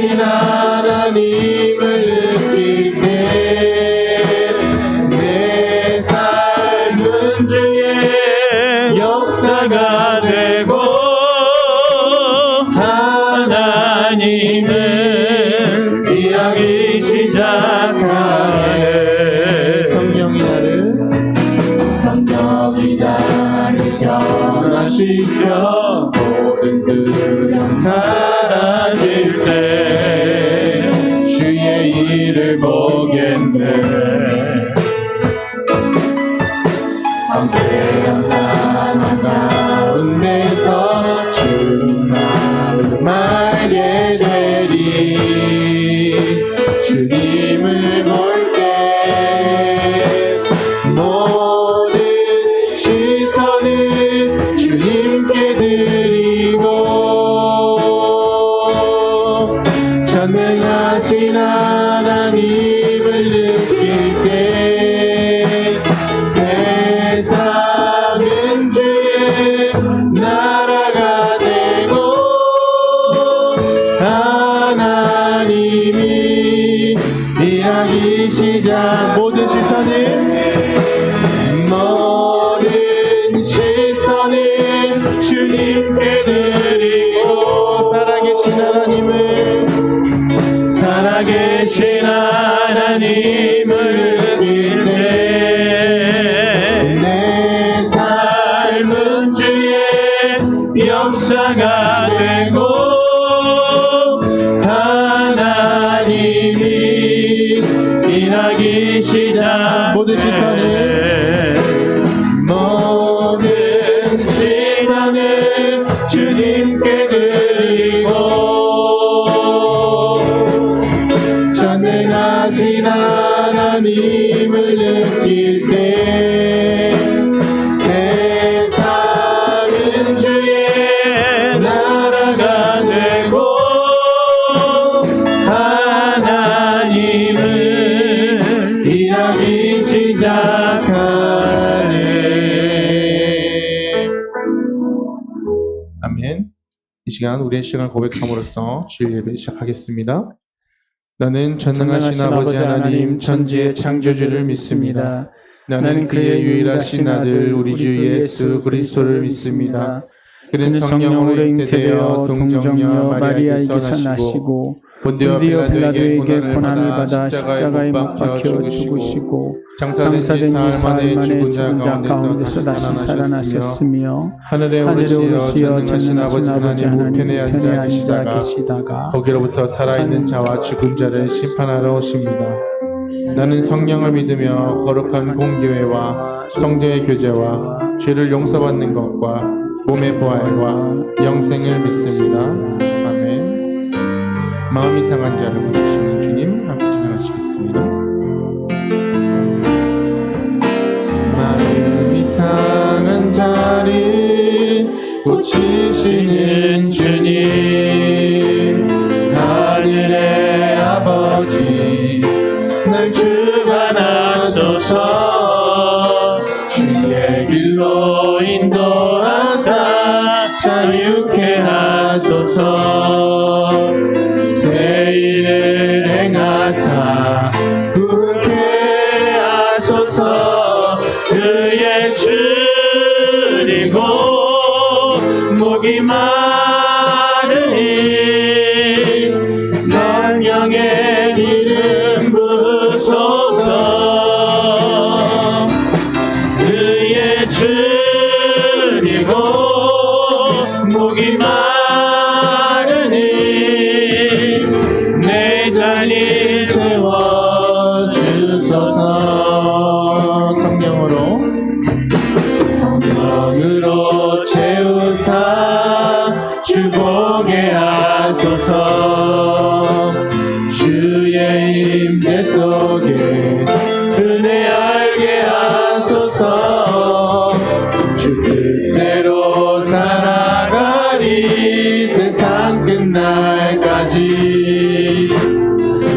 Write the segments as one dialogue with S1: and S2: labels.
S1: 전능하신 하나님을 느낄 때 내 삶은 주의 역사가 되고 하나님은 일하기 시작하네. 성령이 나를 변화시켜 모든 두려움 사라질 때 주의 일을 보겠네. 함께한 나만 가운데서 주님 마음 알게 되리. 주님을 볼때 모든 시선을 주님께 드리고 전능하신 하나님을 느낄 때 세상은 주의 나라가 되고 하나님이 일하기 시작. 모든 시선을 주님께 드리고 살아계신 하나님을 느낄 때 내 삶은 주의 역사가 되고 하나님이 일하기 시작. 모든 시선을 주님께 드리고 전능하신 하나님을 느낄 때 세상은 주의 나라가 되고 하나님은 일하기 시작하네. 아멘. 이 시간 우리의 시간을 고백함으로써 주일 예배 시작하겠습니다. 나는 전능하신 아버지 하나님 천지의 창조주를 믿습니다. 나는 그의 유일하신 아들 우리 주 예수 그리스도를 믿습니다. 그는 성령으로 잉태되어 동정녀 마리아에게서 나시고 본디오 빌라도에게 고난을 받아 십자가에 못 박혀 죽으시고 장사된 지 사흘 만에 죽은 자 가운데서 다시 살아나셨으며 하늘에 오르시어 전능하신 아버지 하나님 우편에 앉아 계시다가 거기로부터 살아있는 자와 죽은 자를 심판하러 오십니다. 나는 성령을 믿으며 거룩한 공교회와 성도의 교제와 죄를 용서받는 것과 몸의 부활과 영생을 믿습니다. 아멘. 마음이 상한 자를 고치시는 주님 함께 찬양하시겠습니다. 마음이 상한 자를 고치시는 주님 하늘의 아버지 날 주관하소서. 주의 길로 인도하사 자유케 하소서. 새 일을 행하사 부르게 하소서. 그의 줄이고 목이 마르니 성령의 기름 부으소서. 그의 줄이고 목이 마르니 내 잔이 채워주소서. 성령으로 채우사 주보게 하소서. 주의 임재 속에 은혜 알게 하소서. 주 뜻대로 살아가리 세상 끝날까지.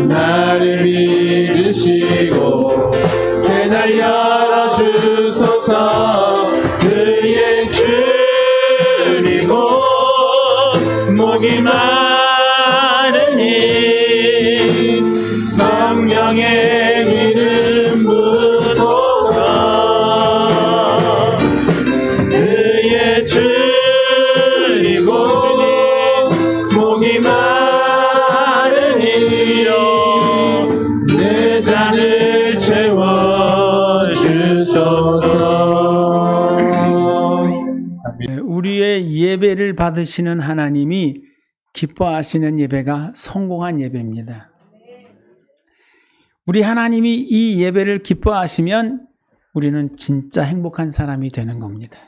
S1: 나를 믿으시고 새날 열어주소서. 그의 줄이고 목이 마
S2: 예배를 받으시는 하나님이 기뻐하시는 예배가 성공한 예배입니다. 우리 하나님이 이 예배를 기뻐하시면 우리는 진짜 행복한 사람이 되는 겁니다.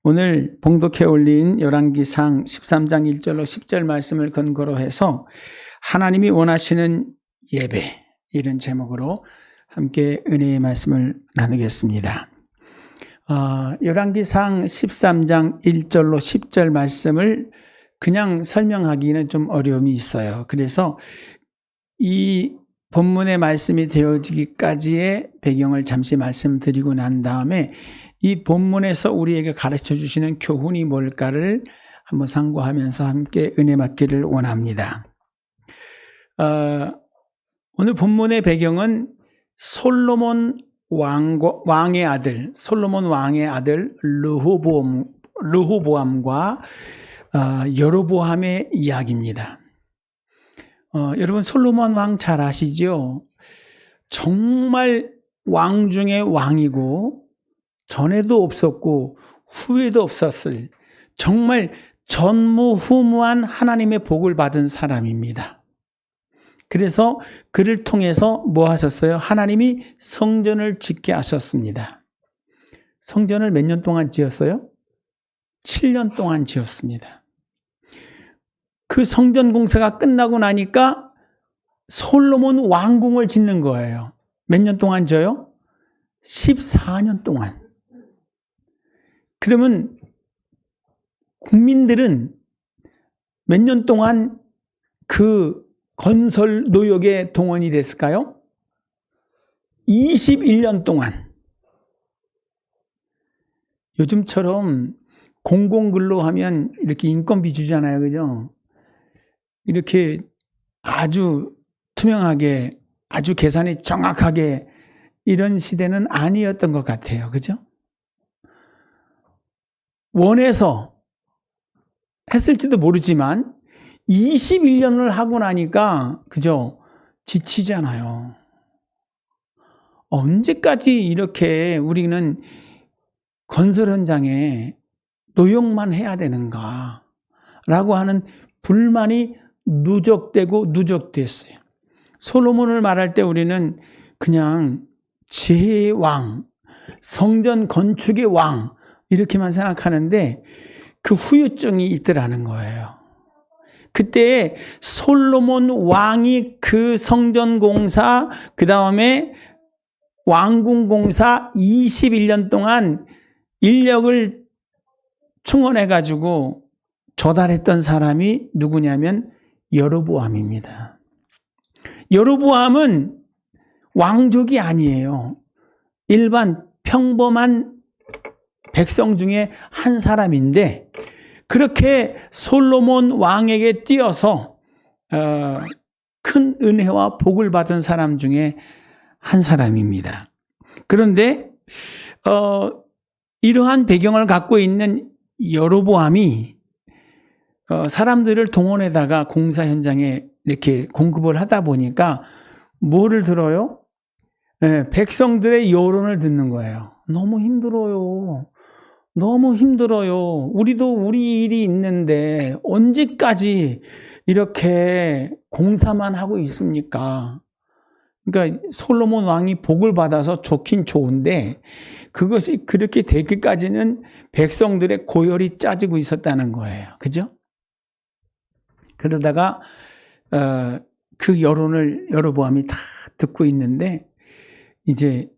S2: 오늘 봉독해 올린 열왕기상 13장 1절로 10절 말씀을 근거로 해서 하나님이 원하시는 예배, 이런 제목으로 함께 은혜의 말씀을 나누겠습니다. 열왕기상 13장 1절로 10절 말씀을 그냥 설명하기는 좀 어려움이 있어요. 그래서 이 본문의 말씀이 되어지기까지의 배경을 잠시 말씀드리고 난 다음에 이 본문에서 우리에게 가르쳐 주시는 교훈이 뭘까를 한번 상고하면서 함께 은혜 받기를 원합니다. 오늘 본문의 배경은 솔로몬 왕의 아들 르호보암과 여로보암의 이야기입니다. 여러분 솔로몬 왕 잘 아시죠? 정말 왕 중에 왕이고 전에도 없었고 후에도 없었을 정말 전무후무한 하나님의 복을 받은 사람입니다. 그래서 그를 통해서 뭐 하셨어요? 하나님이 성전을 짓게 하셨습니다. 성전을 몇 년 동안 지었어요? 7년 동안 지었습니다. 그 성전 공사가 끝나고 나니까 솔로몬 왕궁을 짓는 거예요. 몇 년 동안 지어요? 14년 동안. 그러면 국민들은 몇 년 동안 그 건설 노역에 동원이 됐을까요? 21년 동안. 요즘처럼 공공근로 하면 이렇게 인건비 주잖아요. 그죠? 이렇게 아주 투명하게, 아주 계산이 정확하게 이런 시대는 아니었던 것 같아요. 그죠? 원해서 했을지도 모르지만 21년을 하고 나니까 그죠? 지치잖아요. 언제까지 이렇게 우리는 건설 현장에 노역만 해야 되는가 라고 하는 불만이 누적됐어요. 솔로몬을 말할 때 우리는 그냥 지혜의 왕, 성전 건축의 왕 이렇게만 생각하는데 그 후유증이 있더라는 거예요. 그때 솔로몬 왕이 그 성전 공사, 그 다음에 왕궁 공사 21년 동안 인력을 충원해가지고 조달했던 사람이 누구냐면 여로보암입니다. 여로보암은 왕족이 아니에요. 일반 평범한 백성 중에 한 사람인데 그렇게 솔로몬 왕에게 띄어서 큰 은혜와 복을 받은 사람 중에 한 사람입니다. 그런데 이러한 배경을 갖고 있는 여로보암이 사람들을 동원해다가 공사 현장에 이렇게 공급을 하다 보니까 뭐를 들어요? 네, 백성들의 여론을 듣는 거예요. 너무 힘들어요. 너무 힘들어요. 우리도 우리 일이 있는데 언제까지 이렇게 공사만 하고 있습니까? 그러니까 솔로몬 왕이 복을 받아서 좋긴 좋은데 그것이 그렇게 되기까지는 백성들의 고열이 짜지고 있었다는 거예요. 그죠? 그러다가 그 여론을 여로보암이 다 듣고 있는데 이제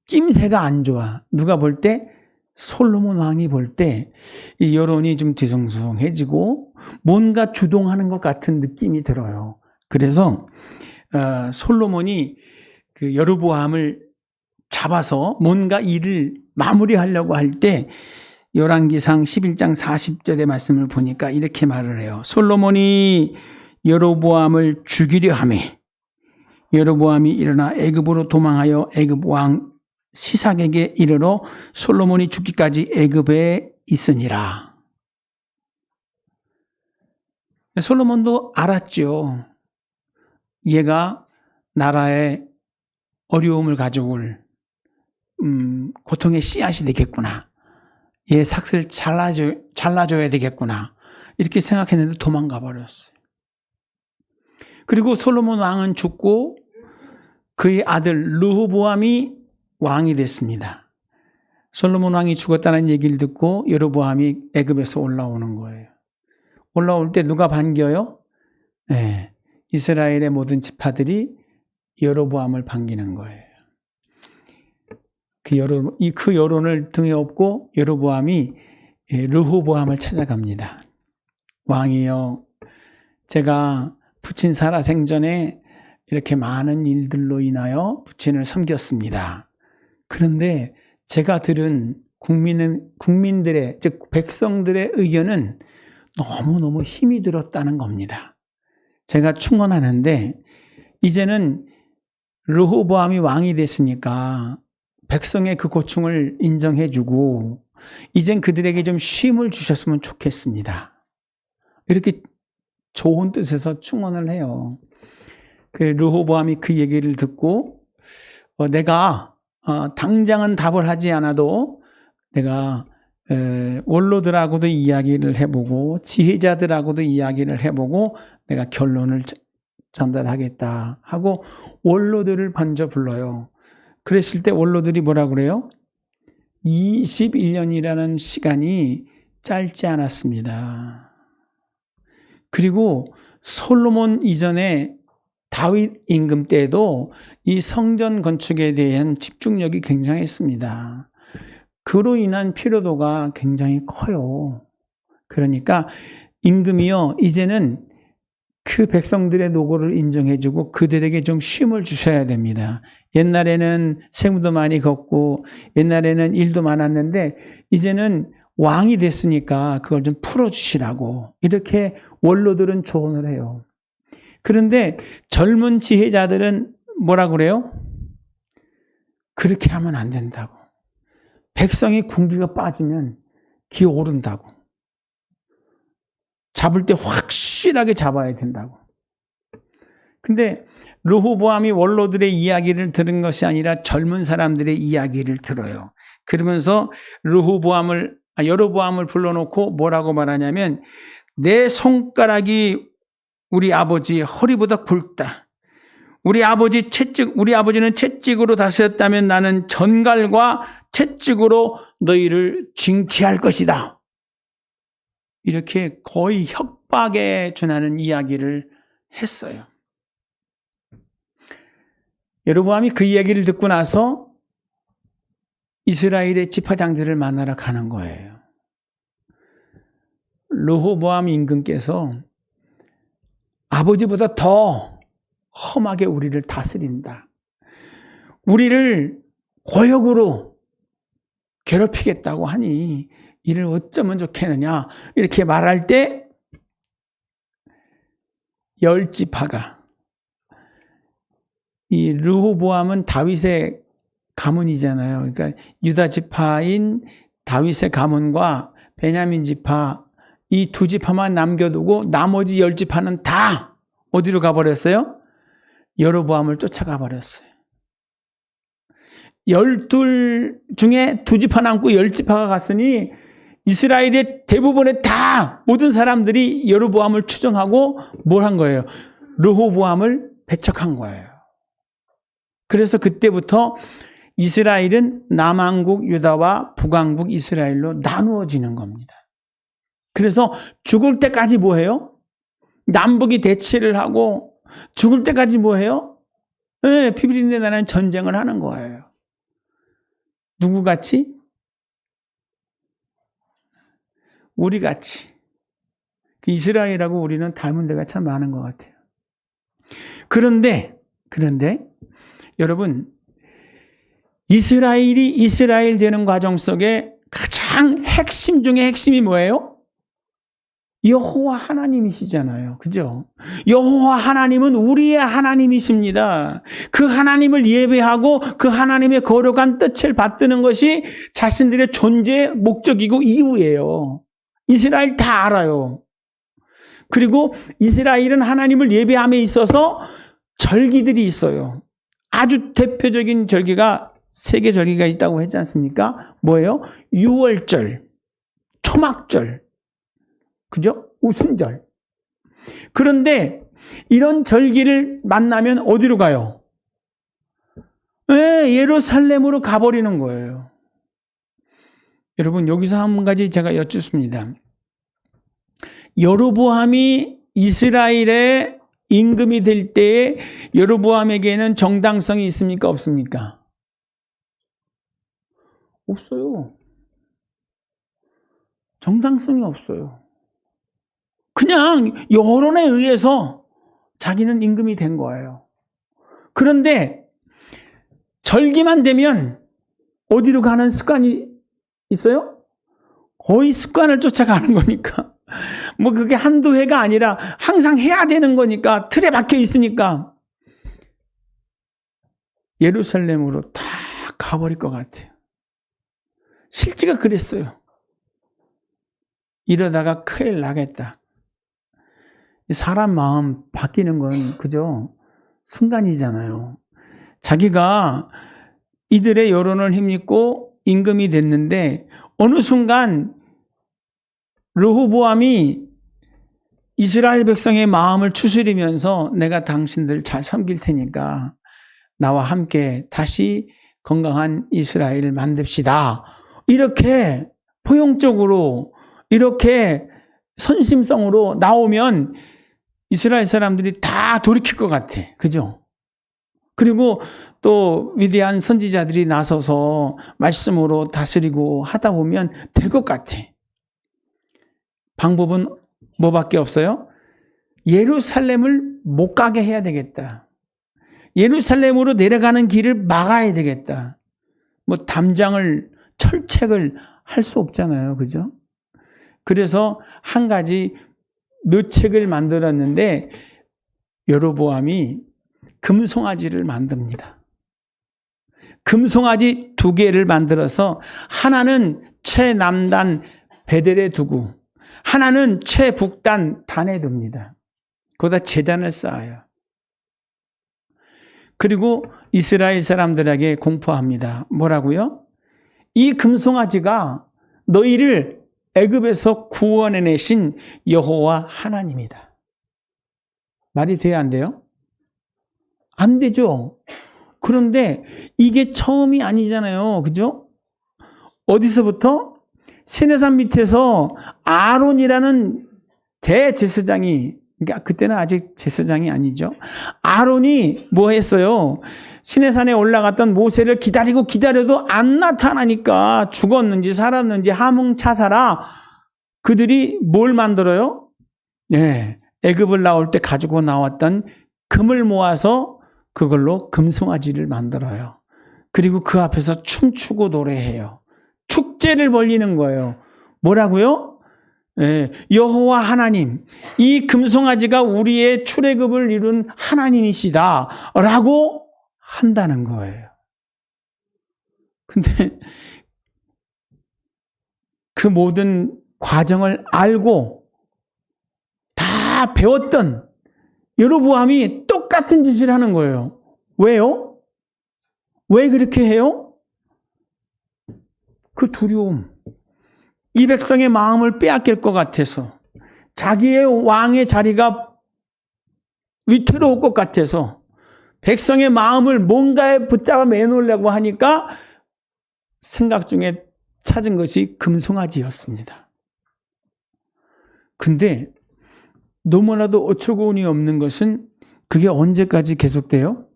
S2: 낌새가 안 좋아. 누가 볼 때 솔로몬 왕이 볼 때 이 여론이 좀 뒤숭숭해지고 뭔가 주동하는 것 같은 느낌이 들어요. 그래서 솔로몬이 그 여로보암을 잡아서 뭔가 일을 마무리하려고 할 때 열왕기상 11장 40절의 말씀을 보니까 이렇게 말을 해요. 솔로몬이 여로보암을 죽이려 하매 여로보암이 일어나 애굽으로 도망하여 애굽 왕 시삭에게 이르러 솔로몬이 죽기까지 애굽에 있으니라. 솔로몬도 알았죠. 얘가 나라에 어려움을 가져올 고통의 씨앗이 되겠구나. 얘 삭슬 잘라줘야 되겠구나. 이렇게 생각했는데 도망가 버렸어요. 그리고 솔로몬 왕은 죽고 그의 아들 르호보암이 왕이 됐습니다. 솔로몬 왕이 죽었다는 얘기를 듣고 여로보암이 애굽에서 올라오는 거예요. 올라올 때 누가 반겨요? 네, 이스라엘의 모든 지파들이 여로보암을 반기는 거예요. 그 여론을 등에 업고 여로보암이 르호보암을 찾아갑니다. 왕이여, 제가 부친 살아생전에 이렇게 많은 일들로 인하여 부친을 섬겼습니다. 그런데 제가 들은 국민들의, 즉 백성들의 의견은 너무너무 힘이 들었다는 겁니다. 제가 충언하는데 이제는 르호보암이 왕이 됐으니까 백성의 그 고충을 인정해주고 이젠 그들에게 좀 쉼을 주셨으면 좋겠습니다. 이렇게 좋은 뜻에서 충언을 해요. 그 르호보암이 그 얘기를 듣고 내가 당장은 답을 하지 않아도 내가 원로들하고도 이야기를 해보고 지혜자들하고도 이야기를 해보고 내가 결론을 전달하겠다 하고 원로들을 먼저 불러요. 그랬을 때 원로들이 뭐라 그래요? 21년이라는 시간이 짧지 않았습니다. 그리고 솔로몬 이전에 다윗 임금 때에도 이 성전 건축에 대한 집중력이 굉장했습니다. 그로 인한 피로도가 굉장히 커요. 그러니까 임금이요, 이제는 그 백성들의 노고를 인정해주고 그들에게 좀 쉼을 주셔야 됩니다. 옛날에는 세무도 많이 걷고 옛날에는 일도 많았는데 이제는 왕이 됐으니까 그걸 좀 풀어주시라고 이렇게 원로들은 조언을 해요. 그런데 젊은 지혜자들은 뭐라 그래요? 그렇게 하면 안 된다고. 백성이 군기가 빠지면 기어오른다고. 잡을 때 확실하게 잡아야 된다고. 근데 르호보암이 원로들의 이야기를 들은 것이 아니라 젊은 사람들의 이야기를 들어요. 그러면서 여로보암을 불러놓고 뭐라고 말하냐면 내 손가락이 우리 아버지 허리보다 굵다. 우리 아버지는 채찍으로 다스렸다면 나는 전갈과 채찍으로 너희를 징치할 것이다. 이렇게 거의 협박에 준하는 이야기를 했어요. 여로보암이 그 이야기를 듣고 나서 이스라엘의 지파장들을 만나러 가는 거예요. 르호보암 임금께서 아버지보다 더 험하게 우리를 다스린다. 우리를 고역으로 괴롭히겠다고 하니 이를 어쩌면 좋겠느냐 이렇게 말할 때 10지파가 이 르호보암은 다윗의 가문이잖아요. 그러니까 유다 지파인 다윗의 가문과 베냐민 지파 이 2지파만 남겨두고 나머지 10지파는 다 어디로 가버렸어요? 여로보암을 쫓아가 버렸어요. 12 중에 2지파 남고 10지파가 갔으니 이스라엘의 대부분의 다 모든 사람들이 여로보암을 추종하고 뭘 한 거예요? 르호보암을 배척한 거예요. 그래서 그때부터 이스라엘은 남왕국 유다와 북왕국 이스라엘로 나누어지는 겁니다. 그래서 죽을 때까지 뭐 해요? 남북이 대치를 하고 죽을 때까지 뭐 해요? 네, 피비린내 나는 전쟁을 하는 거예요. 누구같이? 우리같이. 그 이스라엘하고 우리는 닮은 데가 참 많은 것 같아요. 그런데 여러분, 이스라엘이 이스라엘 되는 과정 속에 가장 핵심 중에 핵심이 뭐예요? 여호와 하나님이시잖아요. 그죠? 여호와 하나님은 우리의 하나님이십니다. 그 하나님을 예배하고 그 하나님의 거룩한 뜻을 받드는 것이 자신들의 존재의 목적이고 이유예요. 이스라엘 다 알아요. 그리고 이스라엘은 하나님을 예배함에 있어서 절기들이 있어요. 아주 대표적인 절기가 3개 절기가 있다고 했지 않습니까? 뭐예요? 유월절. 초막절, 그죠? 우순절. 그런데 이런 절기를 만나면 어디로 가요? 예루살렘으로 가버리는 거예요. 여러분, 여기서 한 가지 제가 여쭙습니다. 여로보암이 이스라엘의 임금이 될 때에 여로보암에게는 정당성이 있습니까? 없습니까? 없어요. 정당성이 없어요. 그냥 여론에 의해서 자기는 임금이 된 거예요. 그런데 절기만 되면 어디로 가는 습관이 있어요? 거의 습관을 쫓아가는 거니까. 뭐 그게 한두 해가 아니라 항상 해야 되는 거니까, 틀에 박혀 있으니까 예루살렘으로 다 가버릴 것 같아요. 실제가 그랬어요. 이러다가 큰일 나겠다. 사람 마음 바뀌는 건 그죠? 순간이잖아요. 자기가 이들의 여론을 힘입고 임금이 됐는데 어느 순간 르호보암이 이스라엘 백성의 마음을 추스리면서 내가 당신들 잘 섬길 테니까 나와 함께 다시 건강한 이스라엘을 만듭시다. 이렇게 포용적으로, 이렇게 선심성으로 나오면 이스라엘 사람들이 다 돌이킬 것 같아. 그죠? 그리고 또 위대한 선지자들이 나서서 말씀으로 다스리고 하다 보면 될 것 같아. 방법은 뭐밖에 없어요? 예루살렘을 못 가게 해야 되겠다. 예루살렘으로 내려가는 길을 막아야 되겠다. 뭐 담장을, 철책을 할 수 없잖아요. 그죠? 그래서 한 가지 묘책을 만들었는데 여로보암이 금송아지를 만듭니다. 금송아지 2개를 만들어서 하나는 최남단 베델에 두고 하나는 최북단 단에 둡니다. 거기다 제단을 쌓아요. 그리고 이스라엘 사람들에게 공포합니다. 뭐라고요? 이 금송아지가 너희를 애굽에서 구원해내신 여호와 하나님이다. 말이 돼야 안 돼요? 안 되죠. 그런데 이게 처음이 아니잖아요. 그죠? 어디서부터? 시내산 밑에서 아론이라는 대제사장이, 그러니까 그때는 아직 제사장이 아니죠. 아론이 뭐 했어요? 시내산에 올라갔던 모세를 기다려도 안 나타나니까 죽었는지 살았는지 하몽차사라 그들이 뭘 만들어요? 네, 애굽을 나올 때 가지고 나왔던 금을 모아서 그걸로 금송아지를 만들어요. 그리고 그 앞에서 춤추고 노래해요. 축제를 벌리는 거예요. 뭐라고요? 네, 여호와 하나님, 이 금송아지가 우리의 출애굽을 이룬 하나님이시다 라고 한다는 거예요. 근데 그 모든 과정을 알고 다 배웠던 여로보암이 똑같은 짓을 하는 거예요. 왜요? 왜 그렇게 해요? 그 두려움. 이 백성의 마음을 빼앗길 것 같아서, 자기의 왕의 자리가 위태로울 것 같아서 백성의 마음을 뭔가에 붙잡아 매놓으려고 하니까 생각 중에 찾은 것이 금송아지였습니다. 근데 너무나도 어처구니 없는 것은 그게 언제까지 계속돼요?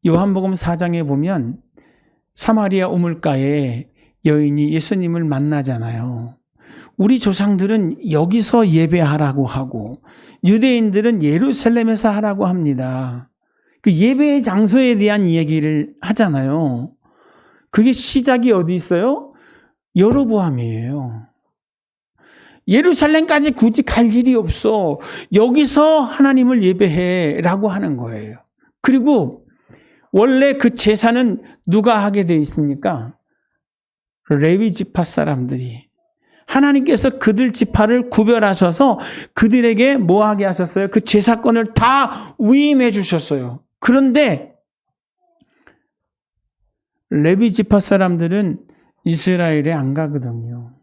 S2: 요한복음 4장에 보면 사마리아 우물가에 여인이 예수님을 만나잖아요. 우리 조상들은 여기서 예배하라고 하고 유대인들은 예루살렘에서 하라고 합니다. 그 예배의 장소에 대한 얘기를 하잖아요. 그게 시작이 어디 있어요? 여로보암이에요. 예루살렘까지 굳이 갈 일이 없어. 여기서 하나님을 예배해라고 하는 거예요. 그리고 원래 그 제사는 누가 하게 돼 있습니까? 레위 지파 사람들이. 하나님께서 그들 지파를 구별하셔서 그들에게 뭐 하게 하셨어요? 그 제사권을 다 위임해 주셨어요. 그런데 레위 지파 사람들은 이스라엘에 안 가거든요.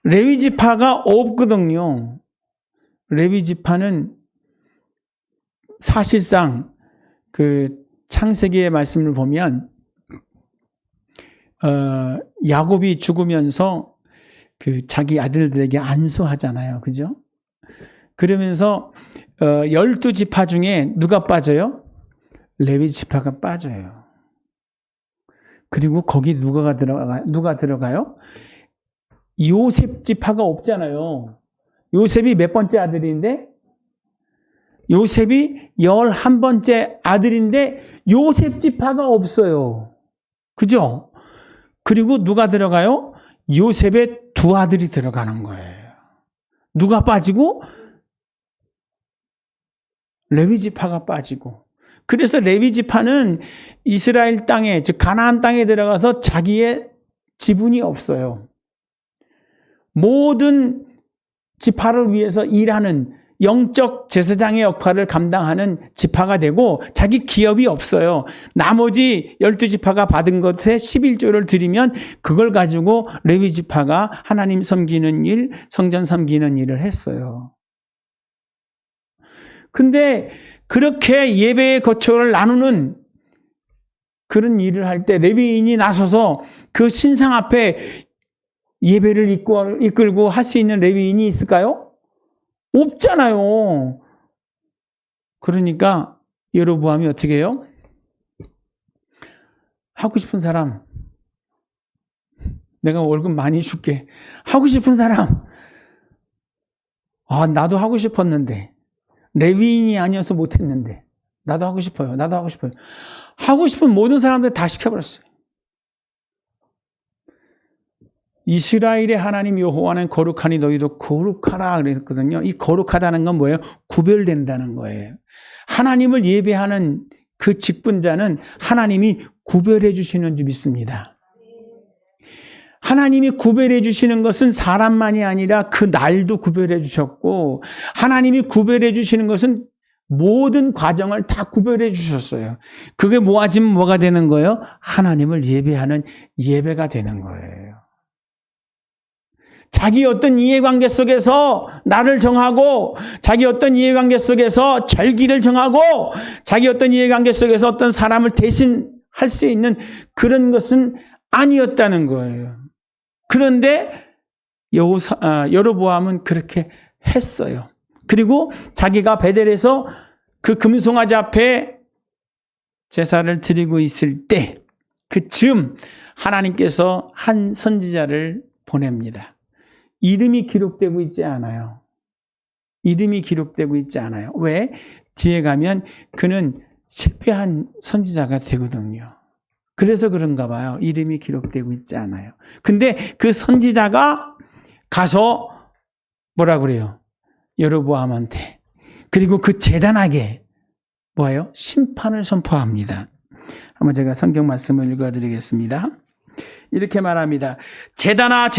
S2: 레위 지파가 없거든요. 레위 지파는 사실상 그 창세기의 말씀을 보면 야곱이 죽으면서 그 자기 아들들에게 안수하잖아요. 그죠? 그러면서 12지파 중에 누가 빠져요? 레위 지파가 빠져요. 그리고 거기 누가 들어가요? 요셉 지파가 없잖아요. 요셉이 몇 번째 아들인데? 요셉이 11번째 아들인데 요셉 지파가 없어요. 그죠? 그리고 누가 들어가요? 요셉의 두 아들이 들어가는 거예요. 누가 빠지고? 레위 지파가 빠지고. 그래서 레위 지파는 이스라엘 땅에, 즉 가나안 땅에 들어가서 자기의 지분이 없어요. 모든 지파를 위해서 일하는 영적 제사장의 역할을 감당하는 지파가 되고 자기 기업이 없어요. 나머지 12지파가 받은 것에 11조를 드리면 그걸 가지고 레위 지파가 하나님 섬기는 일, 성전 섬기는 일을 했어요. 근데 그렇게 예배의 거처를 나누는 그런 일을 할 때 레위인이 나서서 그 신상 앞에 예배를 이끌고 할 수 있는 레위인이 있을까요? 없잖아요. 그러니까 여로보암이 어떻게 해요? 하고 싶은 사람, 내가 월급 많이 줄게. 하고 싶은 사람, 나도 하고 싶었는데 레위인이 아니어서 못했는데 나도 하고 싶어요. 나도 하고 싶어요. 하고 싶은 모든 사람들 다 시켜버렸어요. 이스라엘의 하나님 여호와는 거룩하니 너희도 거룩하라 그랬거든요. 이 거룩하다는 건 뭐예요? 구별된다는 거예요. 하나님을 예배하는 그 직분자는 하나님이 구별해 주시는 줄 믿습니다. 하나님이 구별해 주시는 것은 사람만이 아니라 그 날도 구별해 주셨고 하나님이 구별해 주시는 것은 모든 과정을 다 구별해 주셨어요. 그게 모아지면 뭐가 되는 거예요? 하나님을 예배하는 예배가 되는 거예요. 자기 어떤 이해관계 속에서 나를 정하고 자기 어떤 이해관계 속에서 절기를 정하고 자기 어떤 이해관계 속에서 어떤 사람을 대신할 수 있는 그런 것은 아니었다는 거예요. 그런데 여로보암은 그렇게 했어요. 그리고 자기가 베델에서 그 금송아지 앞에 제사를 드리고 있을 때 그쯤 하나님께서 한 선지자를 보냅니다. 이름이 기록되고 있지 않아요. 이름이 기록되고 있지 않아요. 왜? 뒤에 가면 그는 실패한 선지자가 되거든요. 그래서 그런가 봐요. 이름이 기록되고 있지 않아요. 근데 그 선지자가 가서 뭐라 그래요? 여로보암한테. 그리고 그 재단하게 뭐예요? 심판을 선포합니다. 한번 제가 성경 말씀을 읽어드리겠습니다. 이렇게 말합니다. 제단아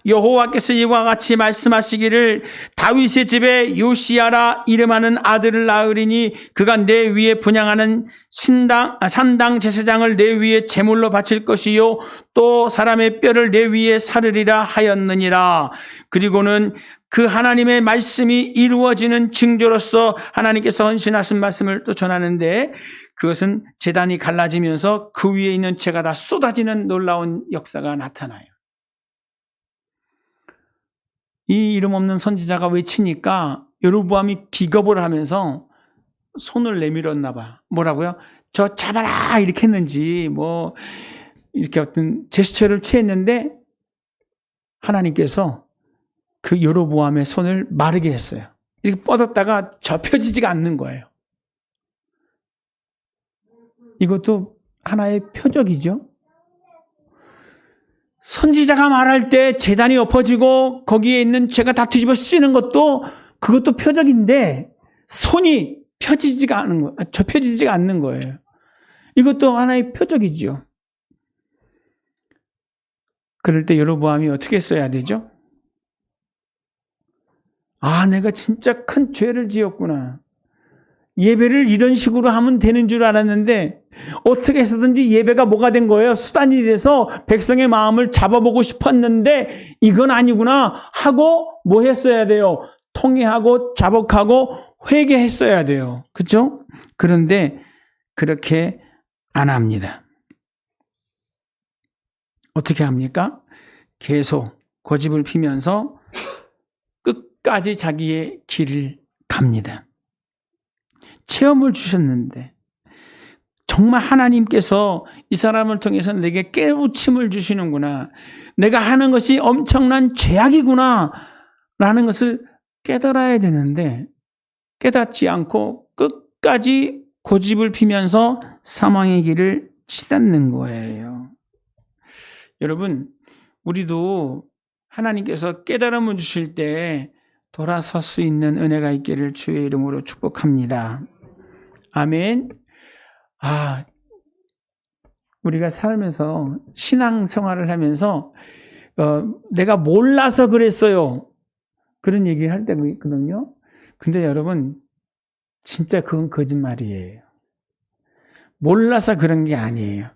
S2: 여호와께서 이와 같이 말씀하시기를 다윗의 집에 요시야라 이름하는 아들을 낳으리니 그가 내 위에 분향하는 산당 제사장을 내 위에 제물로 바칠 것이요 또 사람의 뼈를 내 위에 사르리라 하였느니라. 그리고는 그 하나님의 말씀이 이루어지는 징조로서 하나님께서 헌신하신 말씀을 또 전하는데 그것은 제단이 갈라지면서 그 위에 있는 채가 다 쏟아지는 놀라운 역사가 나타나요. 이 이름 없는 선지자가 외치니까 여로보암이 기겁을 하면서 손을 내밀었나 봐. 뭐라고요? 저 잡아라 이렇게 했는지 뭐 이렇게 어떤 제스처를 취했는데 하나님께서 그 여로보암의 손을 마르게 했어요. 이렇게 뻗었다가 접혀지지가 않는 거예요. 이것도 하나의 표적이죠. 선지자가 말할 때 제단이 엎어지고 거기에 있는 죄가 다 뒤집어 쓰이는 것도 그것도 표적인데 손이 펴지지가 않은 거, 접혀지지가 않는 거예요. 이것도 하나의 표적이죠. 그럴 때 여로보암이 어떻게 써야 되죠? 내가 진짜 큰 죄를 지었구나. 예배를 이런 식으로 하면 되는 줄 알았는데 어떻게 해서든지 예배가 뭐가 된 거예요? 수단이 돼서 백성의 마음을 잡아보고 싶었는데 이건 아니구나 하고 뭐 했어야 돼요? 통회하고 자복하고 회개했어야 돼요. 그렇죠? 그런데 그렇게 안 합니다. 어떻게 합니까? 계속 고집을 피면서 끝까지 자기의 길을 갑니다. 체험을 주셨는데 정말 하나님께서 이 사람을 통해서 내게 깨우침을 주시는구나. 내가 하는 것이 엄청난 죄악이구나 라는 것을 깨달아야 되는데 깨닫지 않고 끝까지 고집을 피면서 사망의 길을 치닫는 거예요. 여러분, 우리도 하나님께서 깨달음을 주실 때 돌아설 수 있는 은혜가 있기를 주의 이름으로 축복합니다. 아멘. 우리가 살면서 신앙생활을 하면서 내가 몰라서 그랬어요. 그런 얘기를 할 때가 있거든요. 근데 여러분, 진짜 그건 거짓말이에요. 몰라서 그런 게 아니에요.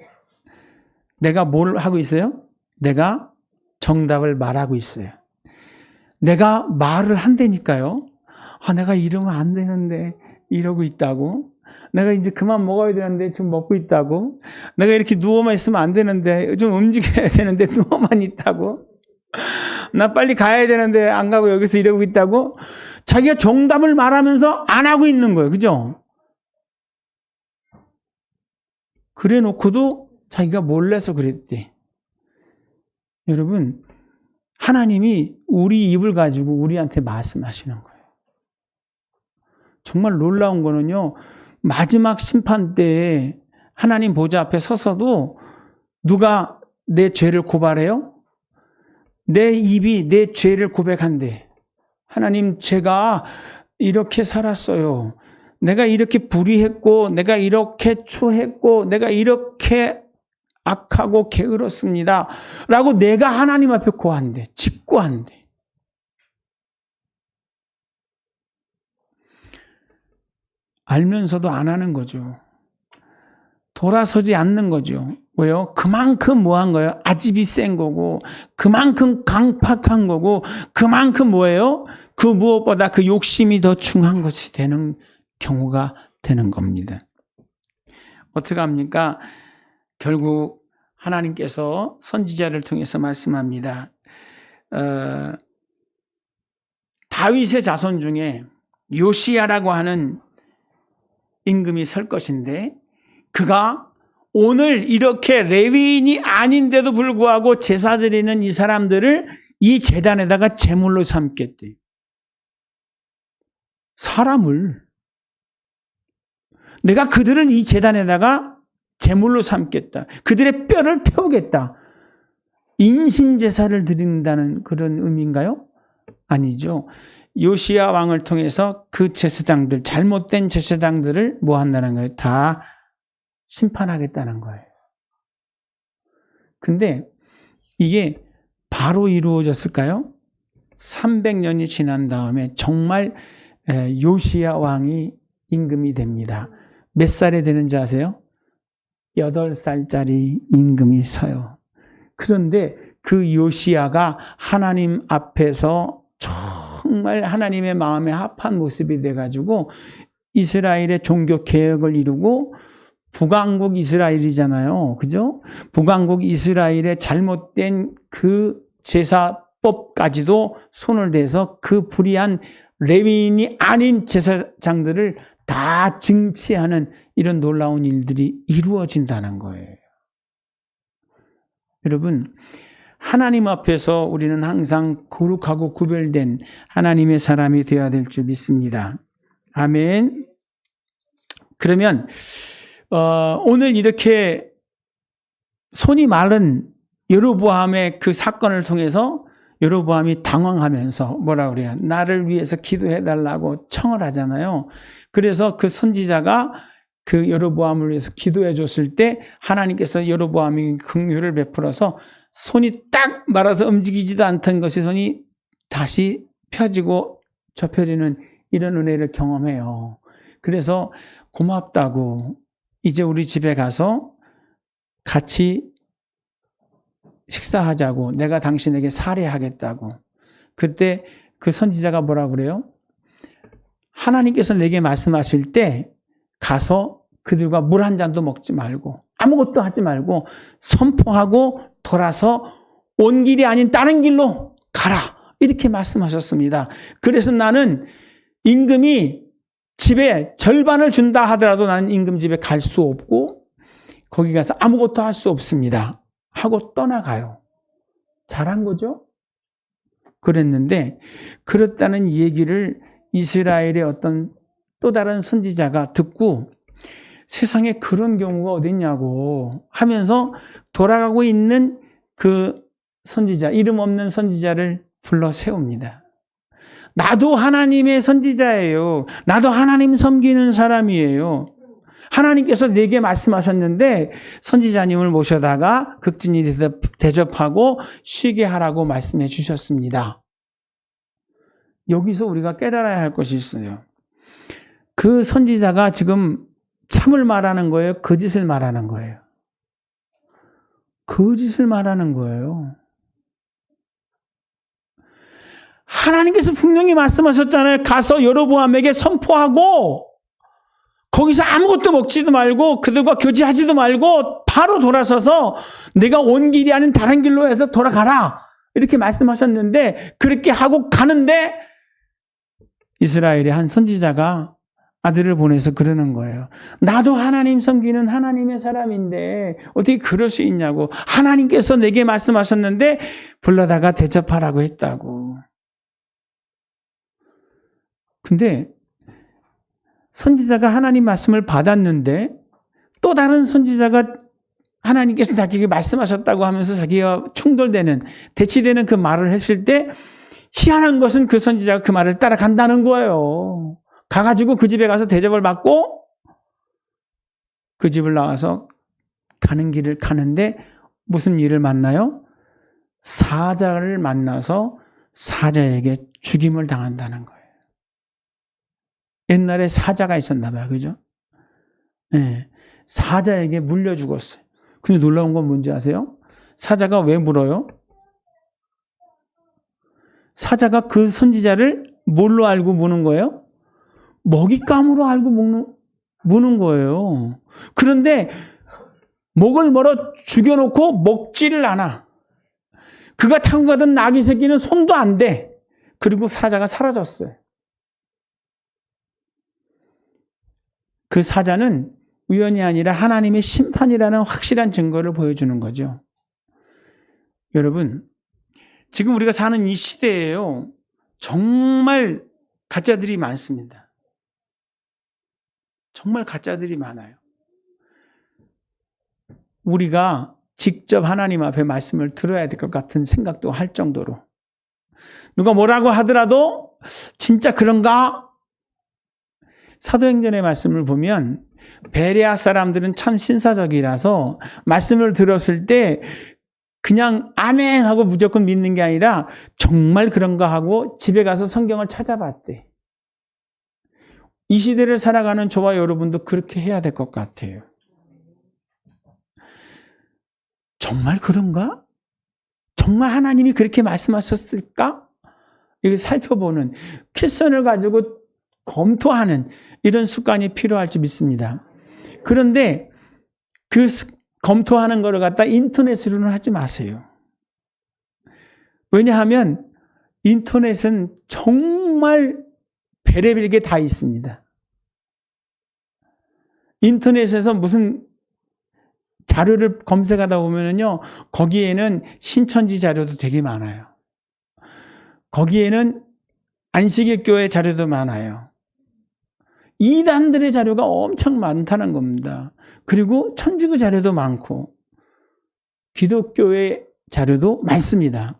S2: 내가 뭘 하고 있어요? 내가 정답을 말하고 있어요. 내가 말을 한다니까요. 내가 이러면 안 되는데 이러고 있다고. 내가 이제 그만 먹어야 되는데 지금 먹고 있다고. 내가 이렇게 누워만 있으면 안 되는데 좀 움직여야 되는데 누워만 있다고. 나 빨리 가야 되는데 안 가고 여기서 이러고 있다고. 자기가 정답을 말하면서 안 하고 있는 거예요. 그죠? 그래 놓고도 자기가 몰라서 그랬대. 여러분, 하나님이 우리 입을 가지고 우리한테 말씀하시는 거예요. 정말 놀라운 거는요, 마지막 심판 때에 하나님 보좌 앞에 서서도 누가 내 죄를 고발해요? 내 입이 내 죄를 고백한대. 하나님, 제가 이렇게 살았어요. 내가 이렇게 불의했고, 내가 이렇게 추했고, 내가 이렇게 악하고 게으렀습니다. 라고 내가 하나님 앞에 고한대. 직고한대. 알면서도 안 하는 거죠. 돌아서지 않는 거죠. 왜요? 그만큼 뭐 한 거예요? 아집이 센 거고, 그만큼 강팍한 거고, 그만큼 뭐예요? 그 무엇보다 그 욕심이 더 중한 것이 되는 경우가 되는 겁니다. 어떻게 합니까? 결국 하나님께서 선지자를 통해서 말씀합니다. 다윗의 자손 중에 요시야라고 하는 임금이 설 것인데 그가 오늘 이렇게 레위인이 아닌데도 불구하고 제사 드리는 이 사람들을 이 제단에다가 제물로 삼겠대. 사람을. 내가 그들은 이 제단에다가 제물로 삼겠다. 그들의 뼈를 태우겠다. 인신제사를 드린다는 그런 의미인가요? 아니죠. 요시야 왕을 통해서 그 제사장들, 잘못된 제사장들을 뭐 한다는 거예요? 다 심판하겠다는 거예요. 근데 이게 바로 이루어졌을까요? 300년이 지난 다음에 정말 요시야 왕이 임금이 됩니다. 몇 살에 되는지 아세요? 8살짜리 임금이 서요. 그런데 그 요시야가 하나님 앞에서 정말 하나님의 마음에 합한 모습이 돼가지고 이스라엘의 종교 개혁을 이루고 북왕국 이스라엘이잖아요. 그죠? 북왕국 이스라엘의 잘못된 그 제사법까지도 손을 대서 그 불의한 레위인이 아닌 제사장들을 다 증치하는 이런 놀라운 일들이 이루어진다는 거예요. 여러분, 하나님 앞에서 우리는 항상 거룩하고 구별된 하나님의 사람이 되어야 될 줄 믿습니다. 아멘. 그러면 오늘 이렇게 손이 마른 여로보암의 그 사건을 통해서 여로보암이 당황하면서 뭐라 그래요? 나를 위해서 기도해달라고 청을 하잖아요. 그래서 그 선지자가 그 여로보암을 위해서 기도해 줬을 때 하나님께서 여로보암이 긍휼을 베풀어서 손이 딱 말아서 움직이지도 않던 것이 손이 다시 펴지고 접혀지는 이런 은혜를 경험해요. 그래서 고맙다고 이제 우리 집에 가서 같이 식사하자고, 내가 당신에게 살해하겠다고. 그때 그 선지자가 뭐라 그래요? 하나님께서 내게 말씀하실 때 가서 그들과 물 한 잔도 먹지 말고 아무것도 하지 말고 선포하고 돌아서 온 길이 아닌 다른 길로 가라. 이렇게 말씀하셨습니다. 그래서 나는 임금이 집에 절반을 준다 하더라도 나는 임금 집에 갈 수 없고 거기 가서 아무것도 할 수 없습니다. 하고 떠나가요. 잘한 거죠? 그랬는데 그렇다는 얘기를 이스라엘의 어떤 또 다른 선지자가 듣고 세상에 그런 경우가 어딨냐고 하면서 돌아가고 있는 그 선지자, 이름 없는 선지자를 불러 세웁니다. 나도 하나님의 선지자예요. 나도 하나님 섬기는 사람이에요. 하나님께서 내게 말씀하셨는데 선지자님을 모셔다가 극진히 대접하고 쉬게 하라고 말씀해 주셨습니다. 여기서 우리가 깨달아야 할 것이 있어요. 그 선지자가 지금 참을 말하는 거예요? 거짓을 말하는 거예요? 거짓을 말하는 거예요. 하나님께서 분명히 말씀하셨잖아요. 가서 여로보암에게 선포하고 거기서 아무것도 먹지도 말고 그들과 교제하지도 말고 바로 돌아서서 내가 온 길이 아닌 다른 길로 해서 돌아가라. 이렇게 말씀하셨는데 그렇게 하고 가는데 이스라엘의 한 선지자가 아들을 보내서 그러는 거예요. 나도 하나님 섬기는 하나님의 사람인데 어떻게 그럴 수 있냐고. 하나님께서 내게 말씀하셨는데 불러다가 대접하라고 했다고. 근데 선지자가 하나님 말씀을 받았는데 또 다른 선지자가 하나님께서 자기에게 말씀하셨다고 하면서 자기가 충돌되는, 대치되는 그 말을 했을 때 희한한 것은 그 선지자가 그 말을 따라간다는 거예요. 가가지고 그 집에 가서 대접을 받고 그 집을 나와서 가는 길을 가는데 무슨 일을 만나요? 사자를 만나서 사자에게 죽임을 당한다는 거예요. 옛날에 사자가 있었나 봐요. 그죠? 네. 사자에게 물려 죽었어요. 근데 놀라운 건 뭔지 아세요? 사자가 왜 물어요? 사자가 그 선지자를 뭘로 알고 무는 거예요? 먹잇감으로 알고 무는 거예요. 그런데 목을 멀어 죽여놓고 먹지를 않아. 그가 타고 가던 나귀 새끼는 손도 안 대. 그리고 사자가 사라졌어요. 그 사자는 우연이 아니라 하나님의 심판이라는 확실한 증거를 보여주는 거죠. 여러분, 지금 우리가 사는 이 시대에요. 정말 가짜들이 많습니다. 정말 가짜들이 많아요. 우리가 직접 하나님 앞에 말씀을 들어야 될 것 같은 생각도 할 정도로. 누가 뭐라고 하더라도 진짜 그런가? 사도행전의 말씀을 보면 베레아 사람들은 참 신사적이라서 말씀을 들었을 때 그냥 아멘 하고 무조건 믿는 게 아니라 정말 그런가 하고 집에 가서 성경을 찾아봤대. 이 시대를 살아가는 저와 여러분도 그렇게 해야 될 것 같아요. 정말 그런가? 정말 하나님이 그렇게 말씀하셨을까? 이걸 살펴보는, 퀘스천을 가지고 검토하는 이런 습관이 필요할지 믿습니다. 그런데 그 검토하는 거를 갖다 인터넷으로는 하지 마세요. 왜냐하면 인터넷은 정말 별의별 게 다 있습니다. 인터넷에서 무슨 자료를 검색하다 보면요, 거기에는 신천지 자료도 되게 많아요. 거기에는 안식일 교회 자료도 많아요. 이단들의 자료가 엄청 많다는 겁니다. 그리고 천주교 자료도 많고 기독교의 자료도 많습니다.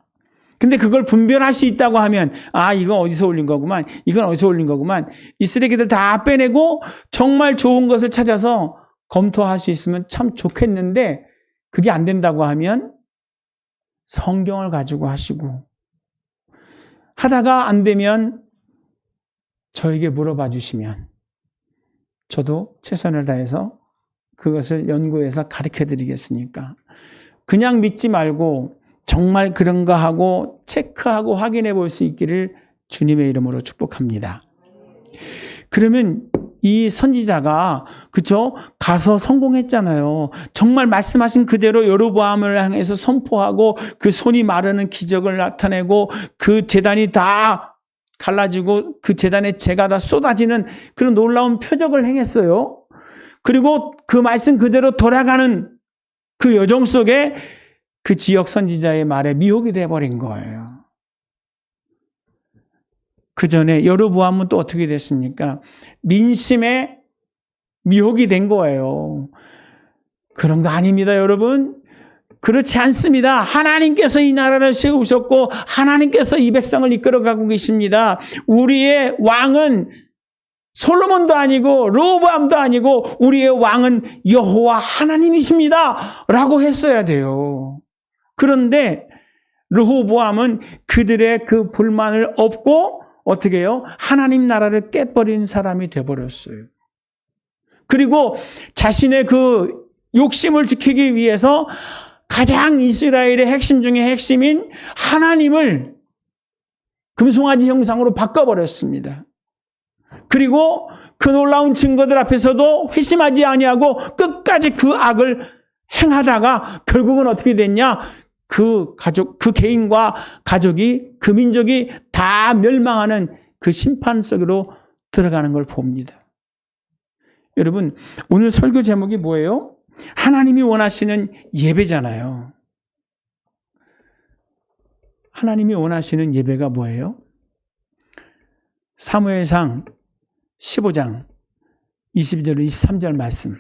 S2: 근데 그걸 분별할 수 있다고 하면 이건 어디서 올린 거구만, 이건 어디서 올린 거구만, 이 쓰레기들 다 빼내고 정말 좋은 것을 찾아서 검토할 수 있으면 참 좋겠는데 그게 안 된다고 하면 성경을 가지고 하시고, 하다가 안 되면 저에게 물어봐 주시면 저도 최선을 다해서 그것을 연구해서 가르쳐 드리겠습니까? 그냥 믿지 말고 정말 그런가 하고 체크하고 확인해 볼 수 있기를 주님의 이름으로 축복합니다. 그러면 이 선지자가 그쵸? 가서 성공했잖아요. 정말 말씀하신 그대로 여로보암을 향해서 선포하고 그 손이 마르는 기적을 나타내고 그 제단이 다 갈라지고 그 제단에 재가 다 쏟아지는 그런 놀라운 표적을 행했어요. 그리고 그 말씀 그대로 돌아가는 그 여정 속에 그 지역 선지자의 말에 미혹이 돼버린 거예요. 그 전에 여로보암은 또 어떻게 됐습니까? 민심에 미혹이 된 거예요. 그런 거 아닙니다, 여러분. 그렇지 않습니다. 하나님께서 이 나라를 세우셨고 하나님께서 이 백성을 이끌어가고 계십니다. 우리의 왕은 솔로몬도 아니고 르호보암도 아니고 우리의 왕은 여호와 하나님이십니다 라고 했어야 돼요. 그런데 르호보암은 그들의 그 불만을 업고 어떻게 해요? 하나님 나라를 깨버린 사람이 되어버렸어요. 그리고 자신의 그 욕심을 지키기 위해서 가장 이스라엘의 핵심 중에 핵심인 하나님을 금송아지 형상으로 바꿔버렸습니다. 그리고 그 놀라운 증거들 앞에서도 회심하지 아니하고 끝까지 그 악을 행하다가 결국은 어떻게 됐냐? 그 가족, 그 개인과 가족이, 그 민족이 다 멸망하는 그 심판 속으로 들어가는 걸 봅니다. 여러분, 오늘 설교 제목이 뭐예요? 하나님이 원하시는 예배잖아요. 하나님이 원하시는 예배가 뭐예요? 사무엘상 15장 22절 23절 말씀.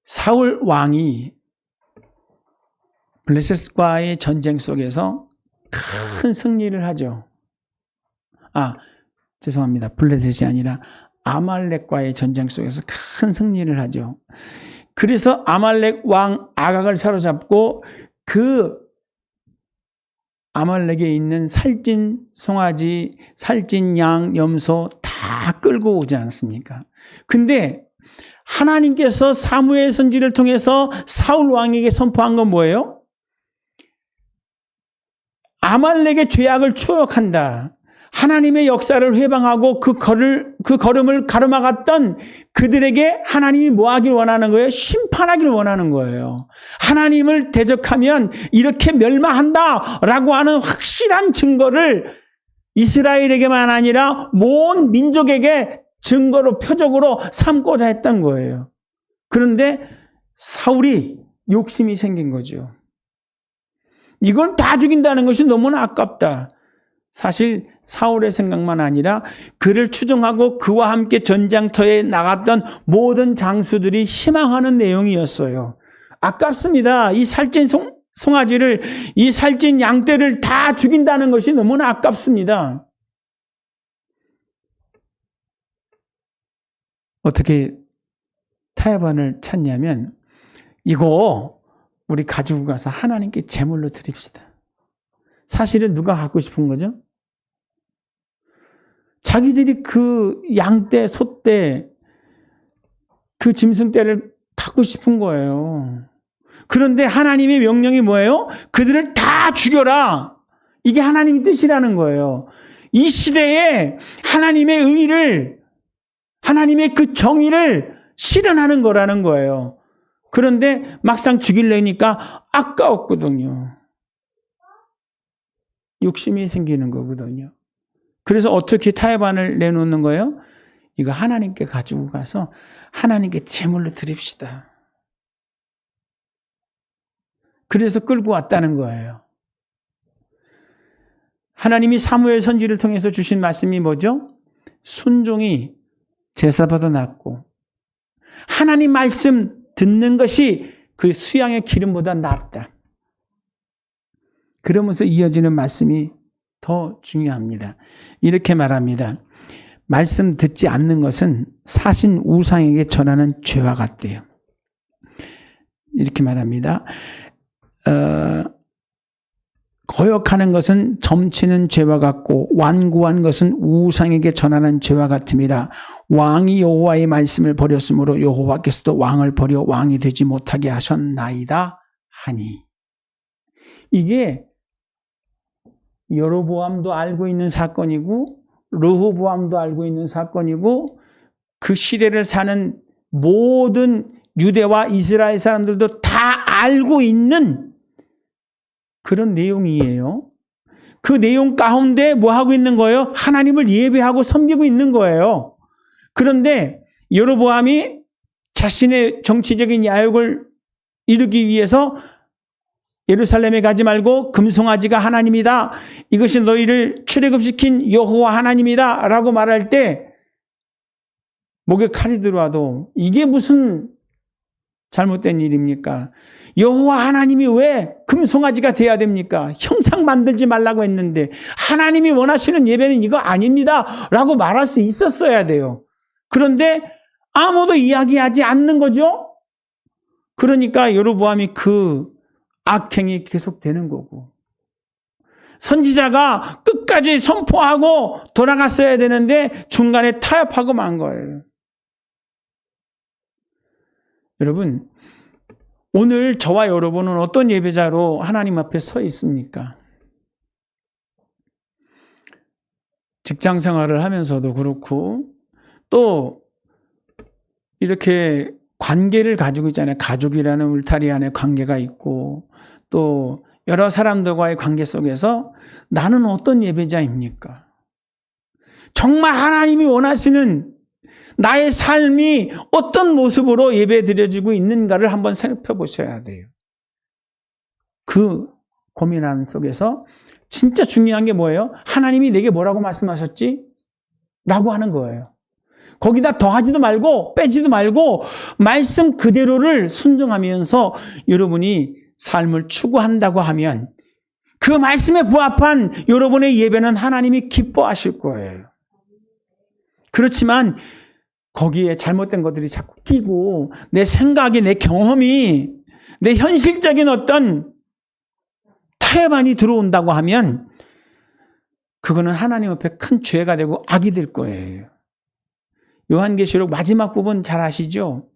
S2: 사울 왕이 블레셋과의 전쟁 속에서 큰 승리를 하죠. 죄송합니다. 블레셋이 아니라 아말렉과의 전쟁 속에서 큰 승리를 하죠. 그래서 아말렉 왕 아각을 사로잡고 그 아말렉에 있는 살찐 송아지, 살찐 양, 염소 다 끌고 오지 않습니까? 근데 하나님께서 사무엘 선지를 통해서 사울 왕에게 선포한 건 뭐예요? 아말렉의 죄악을 추억한다. 하나님의 역사를 회방하고 그 걸음을 가로막았던 그들에게 하나님이 뭐 하길 원하는 거예요? 심판하길 원하는 거예요. 하나님을 대적하면 이렇게 멸망한다라고 하는 확실한 증거를 이스라엘에게만 아니라 모든 민족에게 증거로 표적으로 삼고자 했던 거예요. 그런데 사울이 욕심이 생긴 거죠. 이걸 다 죽인다는 것이 너무나 아깝다. 사실 사울의 생각만 아니라 그를 추종하고 그와 함께 전장터에 나갔던 모든 장수들이 희망하는 내용이었어요. 아깝습니다. 이 살찐 송아지를, 이 살찐 양떼를 다 죽인다는 것이 너무나 아깝습니다. 어떻게 타협안을 찾냐면 이거 우리 가지고 가서 하나님께 제물로 드립시다. 사실은 누가 갖고 싶은 거죠? 자기들이 그 양떼, 소떼, 그 짐승떼를 갖고 싶은 거예요. 그런데 하나님의 명령이 뭐예요? 그들을 다 죽여라. 이게 하나님의 뜻이라는 거예요. 이 시대에 하나님의 의를, 하나님의 그 정의를 실현하는 거라는 거예요. 그런데 막상 죽이려니까 아까웠거든요. 욕심이 생기는 거거든요. 그래서 어떻게 타협안을 내놓는 거예요? 이거 하나님께 가지고 가서 하나님께 제물로 드립시다. 그래서 끌고 왔다는 거예요. 하나님이 사무엘 선지를 통해서 주신 말씀이 뭐죠? 순종이 제사보다 낫고 하나님 말씀 듣는 것이 그 수양의 기름보다 낫다. 그러면서 이어지는 말씀이 더 중요합니다. 이렇게 말합니다. 말씀 듣지 않는 것은 사신 우상에게 전하는 죄와 같대요. 이렇게 말합니다. 거역하는 것은 점치는 죄와 같고 완고한 것은 우상에게 전하는 죄와 같음이라. 왕이 여호와의 말씀을 버렸으므로 여호와께서도 왕을 버려 왕이 되지 못하게 하셨나이다 하니. 이게 여로보암도 알고 있는 사건이고 르호보암도 알고 있는 사건이고 그 시대를 사는 모든 유대와 이스라엘 사람들도 다 알고 있는 그런 내용이에요. 그 내용 가운데 뭐 하고 있는 거예요? 하나님을 예배하고 섬기고 있는 거예요. 그런데 여로보암이 자신의 정치적인 야욕을 이루기 위해서 예루살렘에 가지 말고 금송아지가 하나님이다. 이것이 너희를 출애굽시킨 여호와 하나님이다. 라고 말할 때 목에 칼이 들어와도 이게 무슨 잘못된 일입니까? 여호와 하나님이 왜 금송아지가 돼야 됩니까? 형상 만들지 말라고 했는데 하나님이 원하시는 예배는 이거 아닙니다. 라고 말할 수 있었어야 돼요. 그런데 아무도 이야기하지 않는 거죠. 그러니까 여로보암이 그 악행이 계속되는 거고 선지자가 끝까지 선포하고 돌아갔어야 되는데 중간에 타협하고 만 거예요. 여러분, 오늘 저와 여러분은 어떤 예배자로 하나님 앞에 서 있습니까? 직장 생활을 하면서도 그렇고 또 이렇게 관계를 가지고 있잖아요. 가족이라는 울타리 안에 관계가 있고 또 여러 사람들과의 관계 속에서 나는 어떤 예배자입니까? 정말 하나님이 원하시는 나의 삶이 어떤 모습으로 예배 드려지고 있는가를 한번 살펴보셔야 돼요. 그 고민하는 속에서 진짜 중요한 게 뭐예요? 하나님이 내게 뭐라고 말씀하셨지? 라고 하는 거예요. 거기다 더하지도 말고 빼지도 말고 말씀 그대로를 순종하면서 여러분이 삶을 추구한다고 하면 그 말씀에 부합한 여러분의 예배는 하나님이 기뻐하실 거예요. 그렇지만 거기에 잘못된 것들이 자꾸 끼고 내 생각이, 내 경험이, 내 현실적인 어떤 타협안이 들어온다고 하면 그거는 하나님 앞에 큰 죄가 되고 악이 될 거예요. 요한계시록 마지막 부분 잘 아시죠?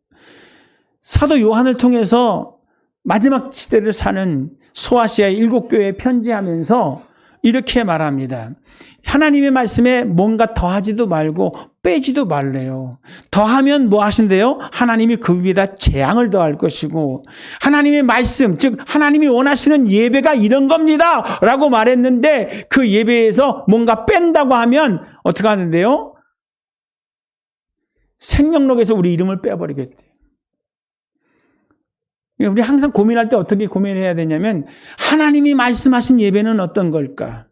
S2: 사도 요한을 통해서 마지막 시대를 사는 소아시아 7교회에 편지하면서 이렇게 말합니다. 하나님의 말씀에 뭔가 더하지도 말고 빼지도 말래요. 더하면 뭐 하신대요? 하나님이 그 위에다 재앙을 더할 것이고 하나님의 말씀, 즉 하나님이 원하시는 예배가 이런 겁니다 라고 말했는데 그 예배에서 뭔가 뺀다고 하면 어떻게 하는데요? 생명록에서 우리 이름을 빼버리겠대요. 우리 항상 고민할 때 어떻게 고민해야 되냐면 하나님이 말씀하신 예배는 어떤 걸까?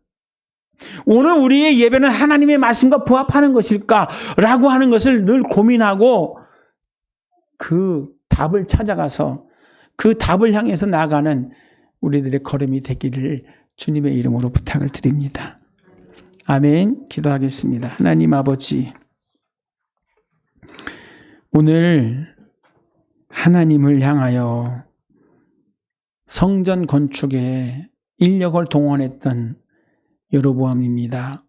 S2: 오늘 우리의 예배는 하나님의 말씀과 부합하는 것일까? 라고 하는 것을 늘 고민하고 그 답을 찾아가서 그 답을 향해서 나아가는 우리들의 걸음이 되기를 주님의 이름으로 부탁을 드립니다. 아멘. 기도하겠습니다. 하나님 아버지, 오늘 하나님을 향하여 성전 건축에 인력을 동원했던 여로보암입니다.